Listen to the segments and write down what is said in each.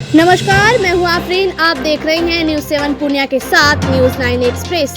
नमस्कार, मैं हूँ आफरीन। आप देख रहे हैं न्यूज़ 7 पूर्णिया के साथ न्यूज़ 9 एक्सप्रेस।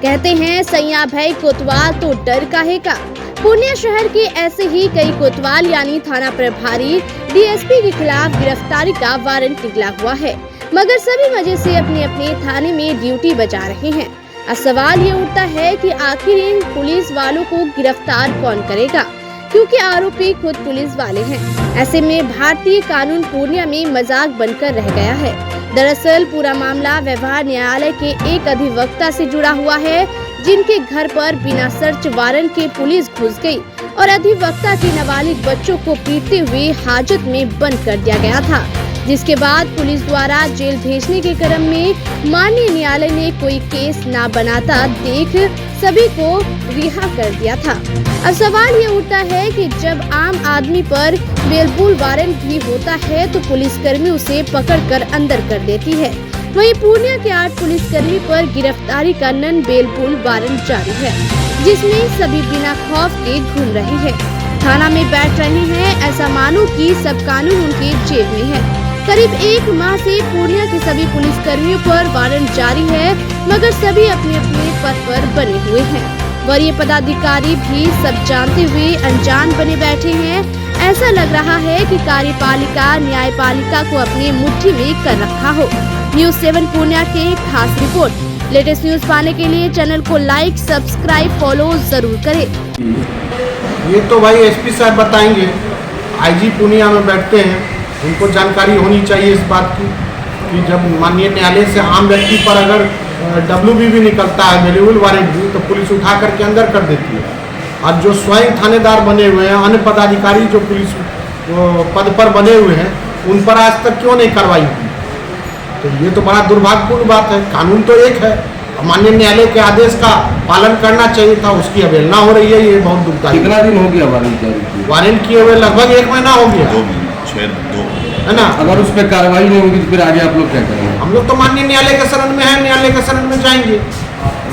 कहते हैं सैया भाई कोतवाल तो डर काहे का। पूर्णिया शहर के ऐसे ही कई कोतवाल यानी थाना प्रभारी डीएसपी के खिलाफ गिरफ्तारी का वारंट निकला हुआ है, मगर सभी मजे से अपने अपने थाने में ड्यूटी बजा रहे हैं। अब सवाल ये उठता है कि आखिर इन पुलिस वालों को गिरफ्तार कौन करेगा, क्योंकि आरोपी खुद पुलिस वाले हैं। ऐसे में भारतीय कानून पूर्णिया में मजाक बनकर रह गया है। दरअसल पूरा मामला व्यवहार न्यायालय के एक अधिवक्ता से जुड़ा हुआ है, जिनके घर पर बिना सर्च वारंट के पुलिस घुस गई और अधिवक्ता के नाबालिग बच्चों को पीटते हुए हाजत में बंद कर दिया गया था, जिसके बाद पुलिस द्वारा जेल भेजने के क्रम में माननीय न्यायालय ने कोई केस न बनाता देख सभी को रिहा कर दिया था। अब सवाल ये उठता है कि जब आम आदमी पर बेलपुल वारंट भी होता है तो पुलिसकर्मी उसे पकड़कर अंदर कर देती है। वहीं पूर्णिया के 8 पुलिसकर्मी पर गिरफ्तारी का नन बेलपुल वारंट जारी है, जिसमें सभी बिना खौफ के घूम रहे हैं, थाना में बैठ रहे हैं। ऐसा मानो कि सब कानून उनके जेब में है। करीब 1 माह से पूर्णिया के सभी पुलिसकर्मियों पर वारंट जारी है, मगर सभी अपने अपने पद पर बने हुए हैं। वरीय पदाधिकारी भी सब जानते हुए अनजान बने बैठे हैं। ऐसा लग रहा है कि कार्यपालिका न्यायपालिका को अपनी मुट्ठी में कर रखा हो। न्यूज़ 7 पूर्णिया के खास रिपोर्ट। लेटेस्ट न्यूज पाने के लिए चैनल को लाइक, सब्सक्राइब, फॉलो जरूर करें। ये तो भाई एसपी साहब बताएंगे। आईजी पूर्णिया में बैठते हैं, उनको जानकारी होनी चाहिए इस बात की कि जब माननीय न्यायालय से आम व्यक्ति पर अगर WB भी निकलता है, बेलपुल वारंट भी, तो पुलिस उठा करके अंदर कर देती है। और जो स्वयं थानेदार बने हुए हैं, अन्य पदाधिकारी जो पुलिस पद पर बने हुए हैं, उन पर आज तक क्यों नहीं कार्रवाई हुई? तो ये तो बड़ा दुर्भाग्यपूर्ण बात है। कानून तो एक है, माननीय न्यायालय के आदेश का पालन करना चाहिए था, उसकी अवहेलना हो रही है। ये बहुत दुखदायी। कितना दिन हो गया वारंट जारी? वारंट किए हुए लगभग 1 महीना हो गया, 2 महीने, 6-2 है ना। अगर उस पर कार्रवाई नहीं होगी तो फिर आगे आप लोग क्या करेंगे? हम लोग तो माननीय न्यायालय के शरण में है, न्यायालय के शरण में जाएंगे।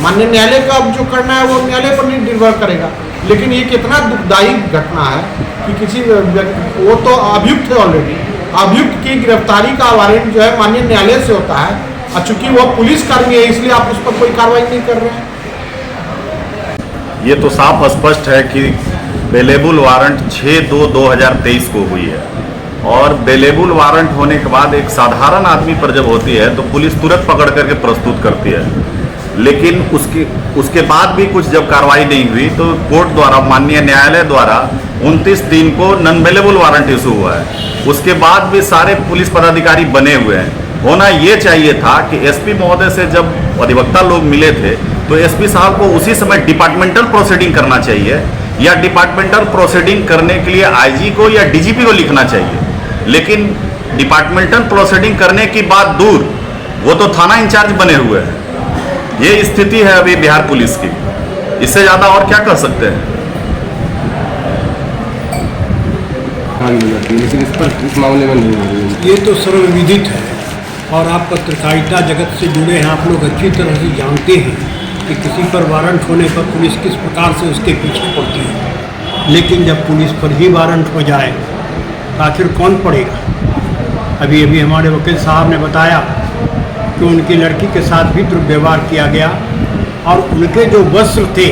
माननीय न्यायालय का अब जो करना है वो न्यायालय पर निर्भर करेगा। लेकिन ये कितना दुखदायी घटना है कि किसी वो तो अभियुक्त है ऑलरेडी, अभियुक्त की गिरफ्तारी का वारंट जो है माननीय न्यायालय से होता है, और चूंकि वो पुलिस कर्मी है इसलिए आप उस पर कोई कार्रवाई नहीं कर रहे हैं। ये तो साफ स्पष्ट है कि बेलेबुल वारंट 6/2/2023 को हुई है, और बेलेबुल वारंट होने के बाद एक साधारण आदमी पर जब होती है तो पुलिस तुरंत पकड़ करके प्रस्तुत करती है। लेकिन उसके बाद भी कुछ जब कार्रवाई नहीं हुई तो कोर्ट द्वारा, माननीय न्यायालय द्वारा 29/3 को नॉन बेलेबल वारंट इशू हुआ है। उसके बाद भी सारे पुलिस पदाधिकारी बने हुए हैं। होना ये चाहिए था कि एसपी महोदय से जब अधिवक्ता लोग मिले थे तो एसपी साहब को उसी समय डिपार्टमेंटल प्रोसीडिंग करना चाहिए, या डिपार्टमेंटल प्रोसीडिंग करने के लिए आईजी को या डीजीपी को लिखना चाहिए। लेकिन डिपार्टमेंटल प्रोसीडिंग करने की बात दूर, वो तो थाना इंचार्ज बने हुए हैं। ये स्थिति है अभी बिहार पुलिस की। इससे ज्यादा और क्या कर सकते हैं? लेकिन इस मामले में नहीं हो रही। ये तो सर्वविदित है, और आप पत्रकारिता जगत से जुड़े हैं, आप लोग अच्छी तरह से जानते हैं कि किसी पर वारंट होने पर पुलिस किस प्रकार से उसके पीछे पड़ती है। लेकिन जब पुलिस पर ही वारंट हो जाए तो आखिर कौन पड़ेगा? अभी हमारे वकील साहब ने बताया कि उनकी लड़की के साथ भी दुर्व्यवहार किया गया, और उनके जो वस्त्र थे,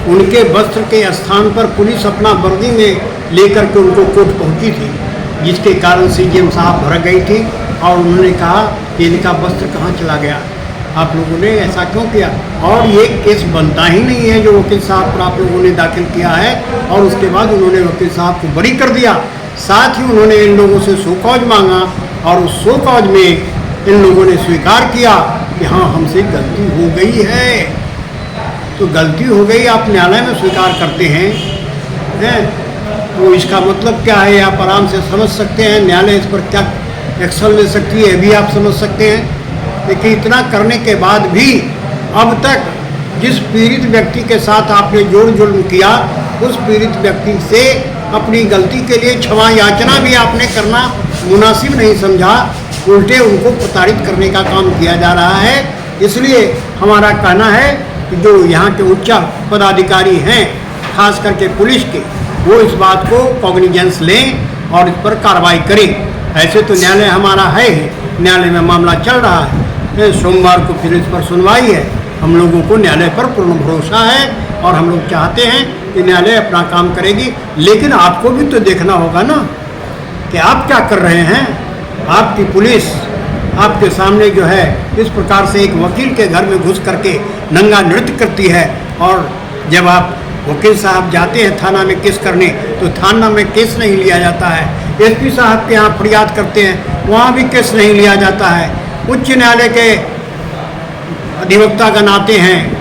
उनके वस्त्र के स्थान पर पुलिस अपना वर्दी में लेकर के उनको कोर्ट पहुंची थी, जिसके कारण CGM साहब भड़क गई थी और उन्होंने कहा कि इनका वस्त्र कहाँ चला गया, आप लोगों ने ऐसा क्यों किया? और ये केस बनता ही नहीं है जो वकील साहब पर आप लोगों ने दाखिल किया है। और उसके बाद उन्होंने वकील साहब को बरी कर दिया। साथ ही उन्होंने इन लोगों से शो कॉज मांगा, और उस शो कॉज में इन लोगों ने स्वीकार किया कि हाँ, हमसे गलती हो गई है। तो गलती हो गई आप न्यायालय में स्वीकार करते हैं, तो इसका मतलब क्या है? आप आराम से समझ सकते हैं न्यायालय इस पर क्या एक्शन ले सकती है, भी आप समझ सकते हैं। लेकिन इतना करने के बाद भी अब तक जिस पीड़ित व्यक्ति के साथ आपने जोर जुल्म किया, उस पीड़ित व्यक्ति से अपनी गलती के लिए क्षमा याचना भी आपने करना मुनासिब नहीं समझा, उल्टे उनको प्रताड़ित करने का काम किया जा रहा है। इसलिए हमारा कहना है कि जो यहाँ के उच्च पदाधिकारी हैं, खास करके पुलिस के, वो इस बात को कॉग्निजेंस लें और इस पर कार्रवाई करें। ऐसे तो न्यायालय हमारा है ही, न्यायालय में मामला चल रहा है। सोमवार को फिर इस पर सुनवाई है। हम लोगों को न्यायालय पर पूर्ण भरोसा है और हम लोग चाहते हैं कि न्यायालय अपना काम करेगी। लेकिन आपको भी तो देखना होगा ना कि आप क्या कर रहे हैं। आपकी पुलिस आपके सामने जो है इस प्रकार से एक वकील के घर में घुस करके नंगा नृत्य करती है, और जब आप वकील साहब जाते हैं थाना में केस करने तो थाना में केस नहीं लिया जाता है। एसपी साहब के यहाँ फरियाद करते हैं, वहाँ भी केस नहीं लिया जाता है। उच्च न्यायालय के अधिवक्तागण आते हैं,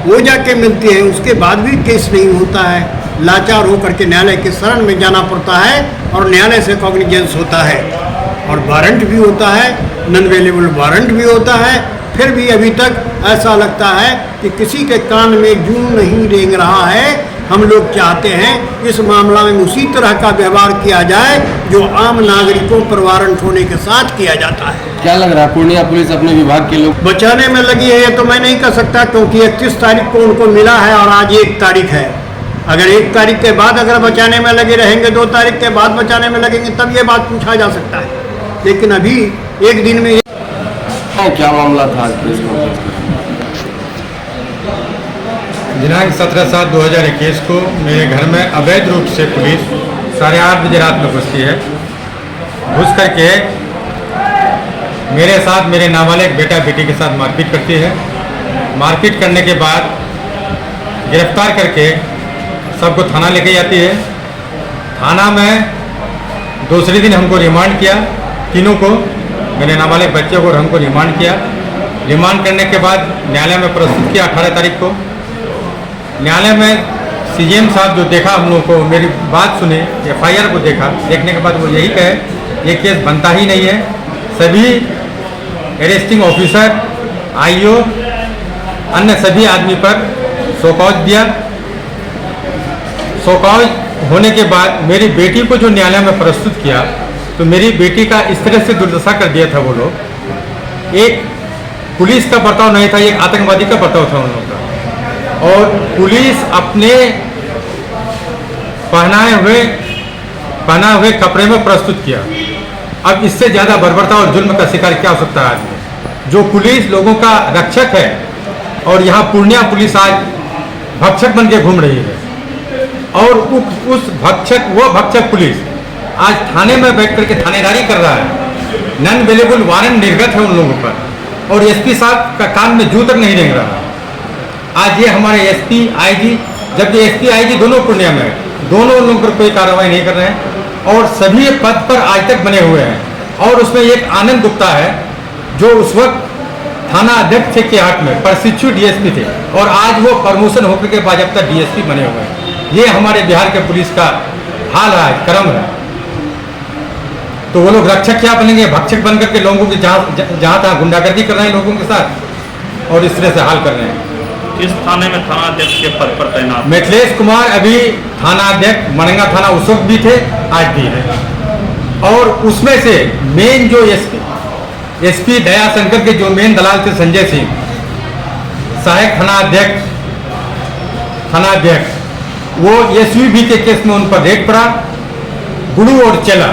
वो जाके मिलते हैं, उसके बाद भी केस नहीं होता है। लाचार होकर के न्यायालय के शरण में जाना पड़ता है और न्यायालय से कॉग्निजेंस होता है और वारंट भी होता है, नॉन अवेलेबल वारंट भी होता है। फिर भी अभी तक ऐसा लगता है कि किसी के कान में जूं नहीं रेंग रहा है। हम लोग चाहते हैं इस मामला में उसी तरह का व्यवहार किया जाए जो आम नागरिकों पर वारंट होने के साथ किया जाता है। क्या लग रहा है पूर्णिया पुलिस अपने विभाग के लोग बचाने में लगी है, ये तो मैं नहीं कह सकता, क्योंकि 31 तारीख को उनको मिला है और आज 1 तारीख है। अगर 1 तारीख के बाद अगर बचाने में लगे रहेंगे, 2 तारीख के बाद बचाने में लगेंगे, तब ये बात पूछा जा सकता है। लेकिन अभी एक दिन में क्या मामला था केस का? दिनांक 17/7/2021 को मेरे घर में अवैध रूप से पुलिस 8:30 बजे रात में घुसती है। घुस करके मेरे साथ मेरे नाबालिग बेटा बेटी के साथ मारपीट करती है। मारपीट करने के बाद गिरफ्तार करके सबको थाना लेके जाती है। थाना में दूसरे दिन हमको रिमांड किया, तीनों को, मेरे नाबालिग बच्चे को और हमको रिमांड किया। रिमांड करने के बाद न्यायालय में प्रस्तुत किया 18 तारीख को। न्यायालय में सीजीएम साहब जो देखा हम लोग को, मेरी बात सुने, एफआईआर को देखा, देखने के बाद वो यही कहे ये केस बनता ही नहीं है। सभी अरेस्टिंग ऑफिसर, आईओ, अन्य सभी आदमी पर शोकॉज दिया। शोकॉज होने के बाद मेरी बेटी को जो न्यायालय में प्रस्तुत किया तो मेरी बेटी का इस तरह से दुर्दशा कर दिया था वो लोग। एक पुलिस का बर्ताव नहीं था, एक आतंकवादी का बर्ताव था उन लोगों का। और पुलिस अपने पहना हुए कपड़े में प्रस्तुत किया। अब इससे ज़्यादा बर्बरता और जुल्म का शिकार क्या हो सकता है आदमी? जो पुलिस लोगों का रक्षक है और यहाँ पूर्णिया पुलिस आज भक्षक बन के घूम रही है, और वो भक्षक पुलिस आज थाने में बैठ करके थानेदारी कर रहा है। नॉन अवेलेबल वारंट निर्गत है उन लोगों पर, और एसपी साहब का कान में जू तक नहीं रेंग रहा। आज ये हमारे एसपी आईजी, जबकि एसपी आईजी दोनों पूर्णिया में है, दोनों उन लोगों पर कोई कार्रवाई नहीं कर रहे हैं और सभी पद पर आज तक बने हुए हैं। और उसमें एक आनंद गुप्ता है जो उस वक्त थाना अध्यक्ष के हाथ में प्रशिक्षु डीएसपी थे और आज वो प्रमोशन होकर के बाजाप्ता डीएसपी बने हुए हैं। ये हमारे बिहार के पुलिस का हाल है, क्रम है। तो वो लोग रक्षक क्या बनेंगे? भक्षक बन करके लोगों की जहाँ तहाँ गुंडागर्दी कर रहे हैं लोगों के साथ और इस तरह से हाल कर रहे हैं। इस थाने में थाना अध्यक्ष के पद पर तैनात मिथिलेश कुमार अभी थाना अध्यक्ष मरंगा थाना उस वक्त भी थे, आज भी है। और उसमें से मेन जो एसपी दयाशंकर के जो मेन दलाल थे संजय सिंह, सहायक थाना अध्यक्ष, वो एसयूवी के केस में उन पर रेड पड़ा। गुरु और चेला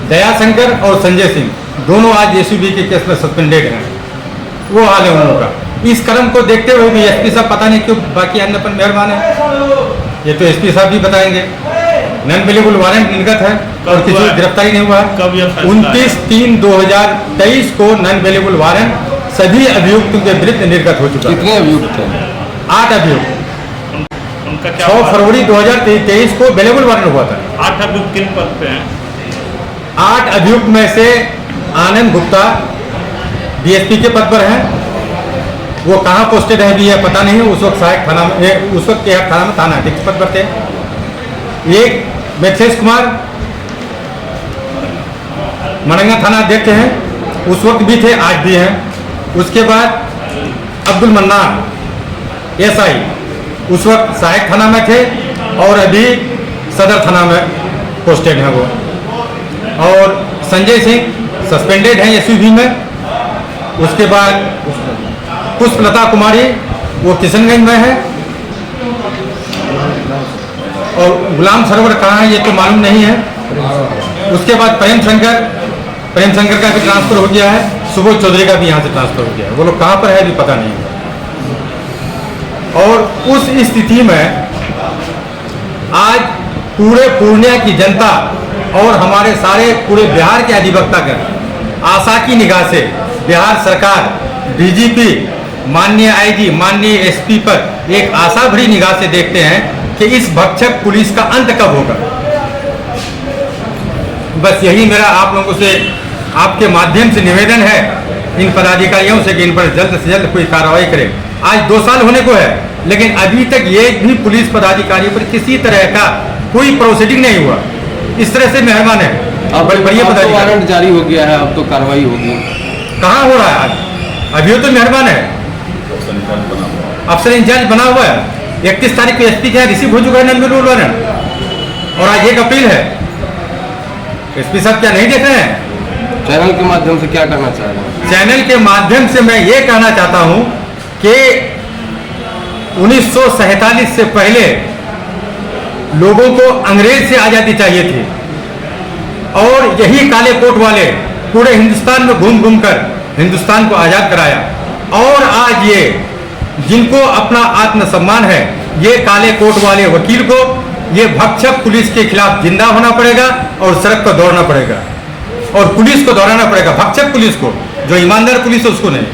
दयाशंकर और संजय सिंह दोनों आज एसयूवी के केस में सस्पेंडेड हैं। वो हाल है उन लोगों का। इस क्रम को देखते हुए भी एसपी साहब पता नहीं क्यों बाकी अन्य पर मेहरबान है, ये तो एसपी साहब भी बताएंगे। नॉन अवेलेबल वारंट निर्गत है और किसी की गिरफ्तारी नहीं हुआ। 29/3/2023 को नॉन अवेलेबल वारंट सभी अभियुक्तों के विरुद्ध निर्गत हो चुका है। कितने अभियुक्त हैं? 8 अभियुक्त। 6 फरवरी 2023 को अवेलेबल वारंट हुआ था। 8 अभियुक्त किन पद पे हैं? 8 अभियुक्त में से आनंद गुप्ता डीएसपी के पद पर हैं। वो कहाँ पोस्टेड है भी है पता नहीं। उस वक्त सहायक थाना में, उस वक्त के थाना में थाना अध्यक्ष पद पर थे। एक मिथिलेश कुमार मरंगा थाना अध्यक्ष हैं, उस वक्त भी थे, आज भी हैं। उसके बाद अब्दुल मन्नान एसआई, उस वक्त सहायक थाना में थे और अभी सदर थाना में पोस्टेड हैं वो। और संजय सिंह सस्पेंडेड हैं एसयूवी में। उसके बाद पुष्पलता कुमारी वो किशनगंज में है। और गुलाम सरोवर कहाँ है ये तो मालूम नहीं है। उसके बाद प्रेम शंकर प्रेम शंकर का भी ट्रांसफर हो गया है, सुबोध चौधरी का भी यहाँ से ट्रांसफर हो गया है। वो लोग कहाँ पर है अभी पता नहीं है। और उस स्थिति में आज पूरे पूर्णिया की जनता और हमारे सारे पूरे बिहार के अधिवक्तागण आशा की निगाह से बिहार सरकार, डीजीपी, माननीय आईजी, माननीय एसपी पर एक आशा भरी निगाह से देखते हैं कि इस भक्षक पुलिस का अंत कब होगा। बस यही मेरा आप लोगों से आपके माध्यम से निवेदन है इन पदाधिकारियों से कि इन पर जल्द से जल्द कोई कार्रवाई करें। आज 2 साल होने को है, लेकिन अभी तक ये भी पुलिस पदाधिकारियों पर किसी तरह का कोई प्रोसीडिंग नहीं हुआ। इस तरह से मेहरबान है। अब बढ़िया तो पदाधिकारी वारंट जारी हो गया है, अब तो कार्रवाई होगी। कहाँ हो रहा है आज? अभी तो मेहरबान है, अफसर इंचार्ज बना हुआ है। 31 तारीख को एसपी के यहाँ रिसीव हो चुका है नंबर वारंट, और आज 1 अप्रैल है। एसपी साहब क्या नहीं देख रहे हैं? चैनल के माध्यम से क्या करना चाह रहे हैं? चैनल के माध्यम से मैं ये कहना चाहता हूं कि 1947 से पहले लोगों को अंग्रेज से आजादी चाहिए थी, और यही काले कोट वाले पूरे हिंदुस्तान में घूम घूम कर हिंदुस्तान को आजाद कराया। और आज ये जिनको अपना आत्मसम्मान है, ये काले कोट वाले वकील को ये भक्षक पुलिस के खिलाफ जिंदा होना पड़ेगा और सड़क पर दौड़ना पड़ेगा, और पुलिस को दौड़ाना पड़ेगा, भक्षक पुलिस को। जो ईमानदार पुलिस है उसको नहीं।